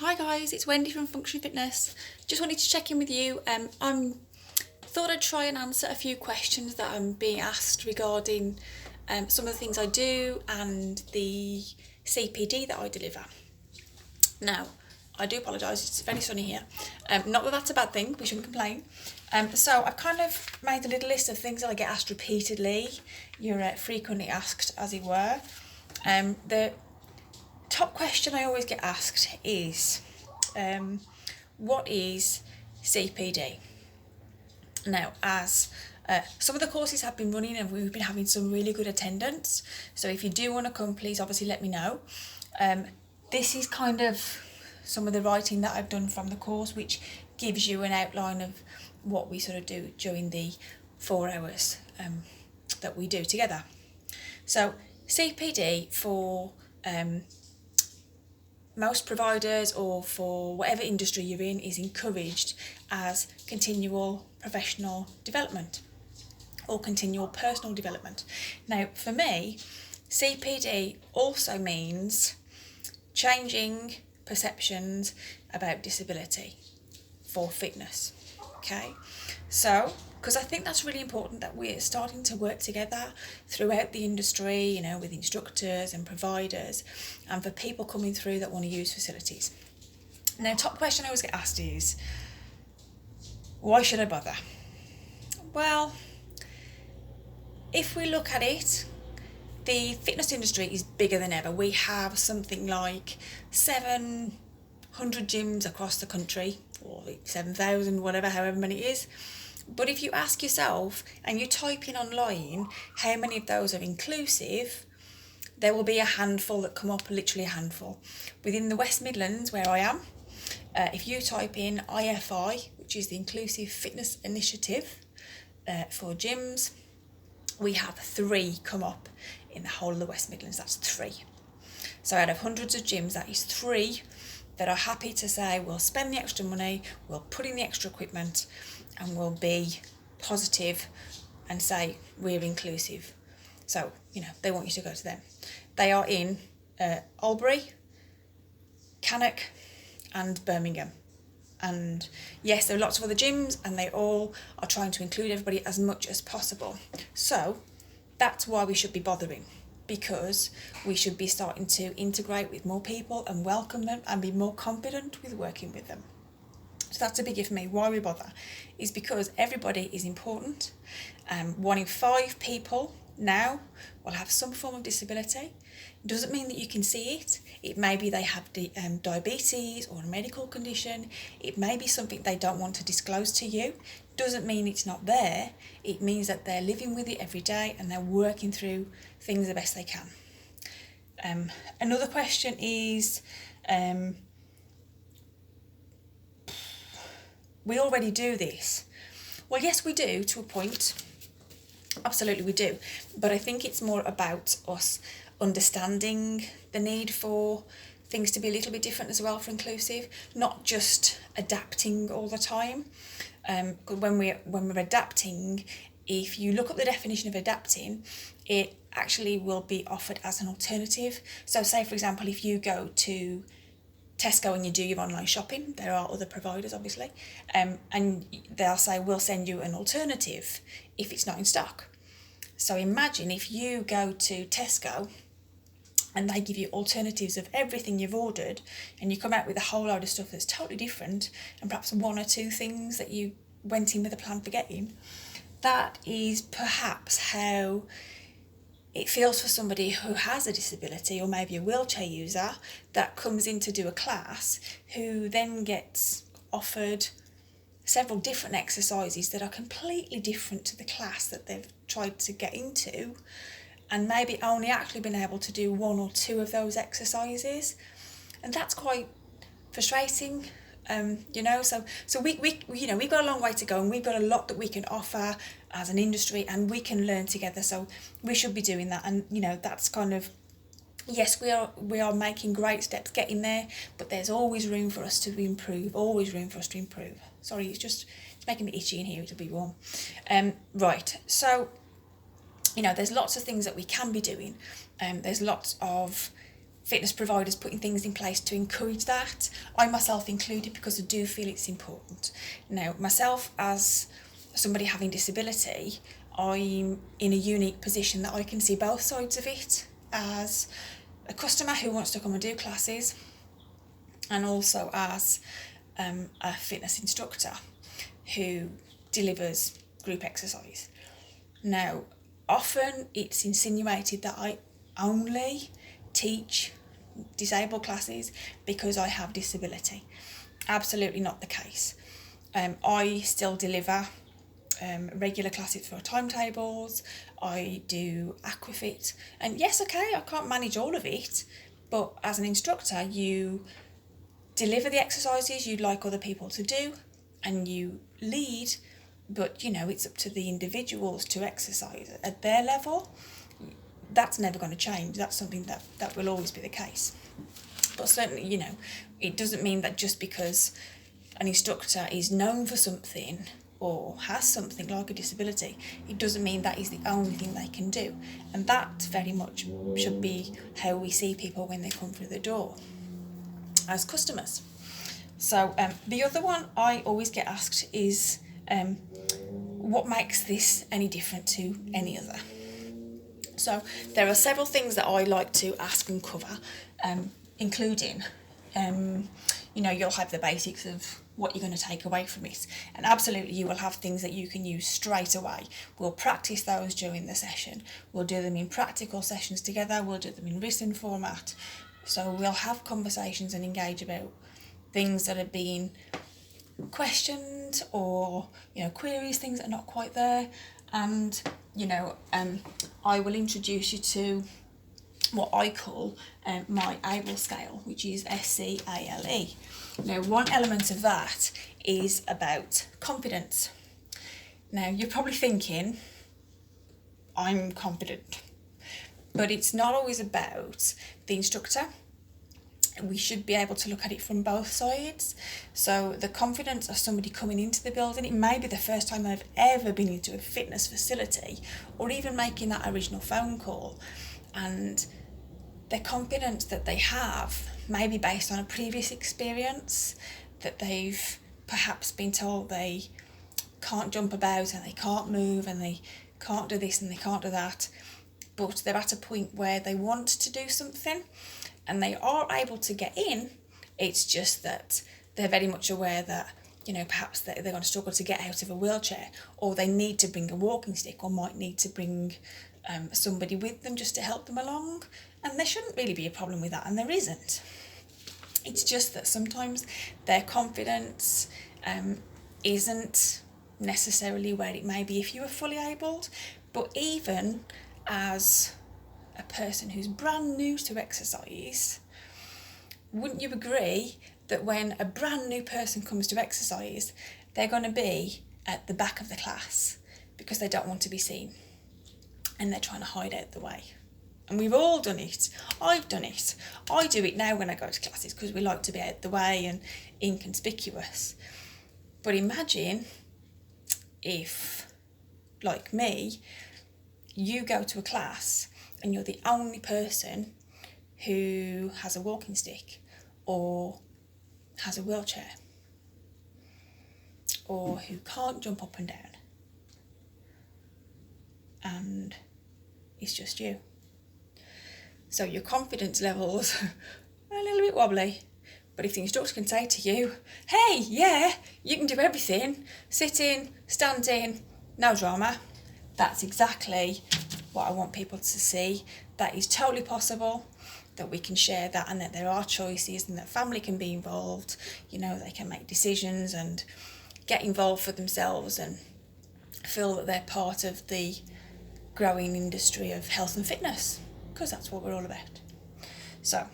Hi guys, it's Wendy from Function Fitness. Just wanted to check in with you. I thought I'd try and answer a few questions that I'm being asked regarding some of the things I do and the CPD that I deliver. Now, I do apologise, it's very sunny here. Not that that's a bad thing, we shouldn't complain. So I've kind of made a little list of things that I get asked repeatedly. You're frequently asked, as it were. The top question I always get asked is, what is CPD? Now, as some of the courses have been running and we've been having some really good attendance, so if you do want to come, please obviously let me know. This is kind of some of the writing that I've done from the course, which gives you an outline of what we sort of do during the 4 hours that we do together. So CPD for most providers or for whatever industry you're in is encouraged as continual professional development or continual personal development. Now, for me, CPD also means changing perceptions about disability for fitness. Okay, so because I think that's really important that we're starting to work together throughout the industry, you know, with instructors and providers and for people coming through that want to use facilities. Now, top question I always get asked is, why should I bother? Well, if we look at it, the fitness industry is bigger than ever. We have something like 700 gyms across the country, or 7,000, whatever, however many it is. But if you ask yourself and you type in online how many of those are inclusive, there will be a handful that come up, literally a handful. Within the West Midlands, where I am, if you type in IFI, which is the Inclusive Fitness Initiative for gyms, we have 3 come up in the whole of the West Midlands. That's 3. So out of hundreds of gyms, that is 3 that are happy to say, we'll spend the extra money, we'll put in the extra equipment, and we'll be positive and say we're inclusive. So, you know, they want you to go to them. They are in Albury, Cannock and Birmingham. And yes, there are lots of other gyms and they all are trying to include everybody as much as possible. So that's why we should be bothering, because we should be starting to integrate with more people and welcome them and be more confident with working with them. So that's a biggie for me. Why we bother is because everybody is important. 1 in 5 people now will have some form of disability. It doesn't mean that you can see it. It may be they have diabetes or a medical condition. It may be something they don't want to disclose to you. Doesn't mean it's not there. It means that they're living with it every day and they're working through things the best they can. Another question is, we already do this. Well, yes, we do to a point. Absolutely, we do. But I think it's more about us understanding the need for things to be a little bit different as well for inclusive, not just adapting all the time. When we're adapting, if you look up the definition of adapting, it actually will be offered as an alternative. So say, for example, if you go to Tesco and you do your online shopping, there are other providers obviously, and they'll say we'll send you an alternative if it's not in stock. So imagine if you go to Tesco and they give you alternatives of everything you've ordered and you come out with a whole load of stuff that's totally different and perhaps 1 or 2 things that you went in with a plan for getting. That is perhaps how it feels for somebody who has a disability or maybe a wheelchair user that comes in to do a class, who then gets offered several different exercises that are completely different to the class that they've tried to get into, and maybe only actually been able to do 1 or 2 of those exercises. And that's quite frustrating. So we you know, we've got a long way to go and we've got a lot that we can offer as an industry and we can learn together, so we should be doing that. And you know, that's kind of, yes, we are making great steps getting there, but there's always room for us to improve, Sorry, it's making me itchy in here, it'll be warm. Right, so you know, there's lots of things that we can be doing. There's lots of fitness providers putting things in place to encourage that, I myself included, because I do feel it's important. Now, myself as somebody having disability, I'm in a unique position that I can see both sides of it, as a customer who wants to come and do classes, and also as a fitness instructor who delivers group exercise. Now, often it's insinuated that I only teach disabled classes because I have disability. Absolutely not the case. I still deliver regular classes for timetables. I do aquafit, and yes, okay, I can't manage all of it, but as an instructor, you deliver the exercises you'd like other people to do, and you lead, but it's up to the individuals to exercise at their level. That's never going to change. That's something that will always be the case. But certainly, it doesn't mean that just because an instructor is known for something or has something like a disability, it doesn't mean that is the only thing they can do. And that very much should be how we see people when they come through the door as customers. So the other one I always get asked is, what makes this any different to any other? So there are several things that I like to ask and cover, including, you'll have the basics of what you're going to take away from it. And absolutely, you will have things that you can use straight away. We'll practice those during the session. We'll do them in practical sessions together. We'll do them in written format. So we'll have conversations and engage about things that are being questioned, or queries, things that are not quite there. And I will introduce you to what I call my ABLE scale, which is SCALE. Now, one element of that is about confidence. Now, you're probably thinking, I'm confident, but it's not always about the instructor. We should be able to look at it from both sides. So the confidence of somebody coming into the building, it may be the first time they've ever been into a fitness facility, or even making that original phone call, and the confidence that they have may be based on a previous experience, that they've perhaps been told they can't jump about and they can't move and they can't do this and they can't do that, but they're at a point where they want to do something and they are able to get in. It's just that they're very much aware that perhaps they're going to struggle to get out of a wheelchair, or they need to bring a walking stick, or might need to bring somebody with them just to help them along. And there shouldn't really be a problem with that, and there isn't. It's just that sometimes their confidence isn't necessarily where it may be if you were fully abled. But even as a person who's brand new to exercise, wouldn't you agree that when a brand new person comes to exercise, they're going to be at the back of the class because they don't want to be seen and they're trying to hide out the way? And we've all done it. I've done it. I do it now when I go to classes because we like to be out the way and inconspicuous. But imagine if, like me, you go to a class and you're the only person who has a walking stick or has a wheelchair or who can't jump up and down, and it's just you. So your confidence levels are a little bit wobbly. But if the instructor can say to you, hey, yeah, you can do everything, sitting, standing, no drama, that's exactly what I want people to see. That is totally possible, that we can share that, and that there are choices, and that family can be involved. They can make decisions and get involved for themselves and feel that they're part of the growing industry of health and fitness, because that's what we're all about. So